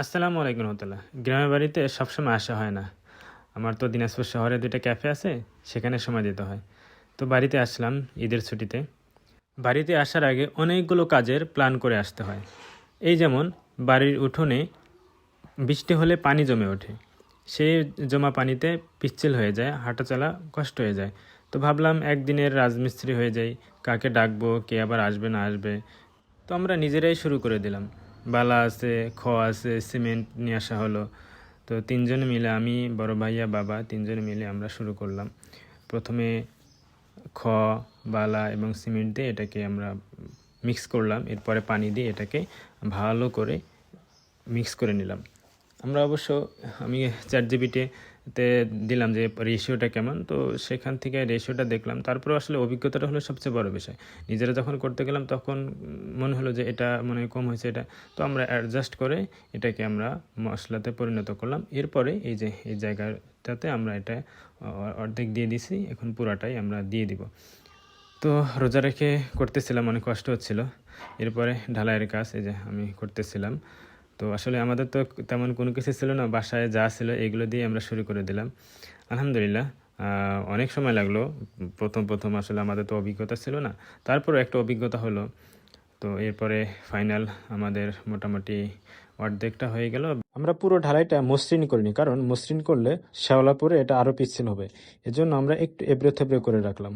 আসসালামু আলাইকুম রহমতুল্লাহ। গ্রামের বাড়িতে সবসময় আসা হয় না। আমার তো দিনাজপুর শহরে ২টা ক্যাফে আছে, সেখানে সময় দিতে হয়। তো বাড়িতে আসলাম ঈদের ছুটিতে। বাড়িতে আসার আগে অনেকগুলো কাজের প্ল্যান করে আসতে হয়। এই যেমন বাড়ির উঠোনে বৃষ্টি হলে পানি জমে ওঠে। সেই জমা পানিতে পিচ্ছিল হয়ে যায়, হাঁটা চলা কষ্ট হয়ে যায়। তো ভাবলাম একদিনের রাজমিস্ত্রি হয়ে যাই, কাকে ডাকবো, কে আবার আসবে না আসবে। তো আমরা নিজেরাই শুরু করে দিলাম। বালা আছে, আছে, সিমেন্ট নিয়ে আসা হলো। তো তিনজনে মিলে, আমি, বড় ভাইয়া, বাবা, তিনজনে মিলে আমরা শুরু করলাম। প্রথমে খ, বালা এবং সিমেন্ট দিয়ে এটাকে আমরা মিক্স করলাম। এরপরে পানি দিয়ে এটাকে ভালো করে মিক্স করে নিলাম। আমরা অবশ্য আমি চ্যাটজিপিটিতে দিলাম যে রেশিওটা কেমন, তো সেখান থেকে রেশিওটা দেখলাম। তারপরে আসলে অভিজ্ঞতাটা হলো সবচেয়ে বড় বিষয়। নিজেরা যখন করতে গেলাম তখন মনে হলো যে এটা মনে হয় কম হয়েছে, এটা তো আমরা অ্যাডজাস্ট করে এটাকে আমরা মশলাতে পরিণত করলাম। এরপরে এই যে এই জায়গাটাতে আমরা এটা অর্ধেক দিয়ে দিছি, এখন পুরাটাই আমরা দিয়ে দিব। তো রোজা রেখে করতেছিলাম, অনেক কষ্ট হচ্ছিল। এরপরে ঢালাইয়ের কাজ এই যে আমি করতেছিলাম। তো আসলে আমাদের তো তেমন কোনো কিছু ছিল না, বাসায় যা ছিল এগুলো দিয়ে আমরা শুরু করে দিলাম। আলহামদুলিল্লাহ অনেক সময় লাগলো। প্রথম আসলে আমাদের তো অভিজ্ঞতা ছিল না, তারপরও একটা অভিজ্ঞতা হলো। তো এরপরে ফাইনাল আমাদের মোটামুটি অর্ধেকটা হয়ে গেল। আমরা পুরো ঢালাইটা মসৃণ করিনি, কারণ মসৃণ করলে শ্যাওলা পরে এটা আরও পিচ্ছিল হবে। এজন্য আমরা একটু এবড়ো থেবড়ো করে রাখলাম।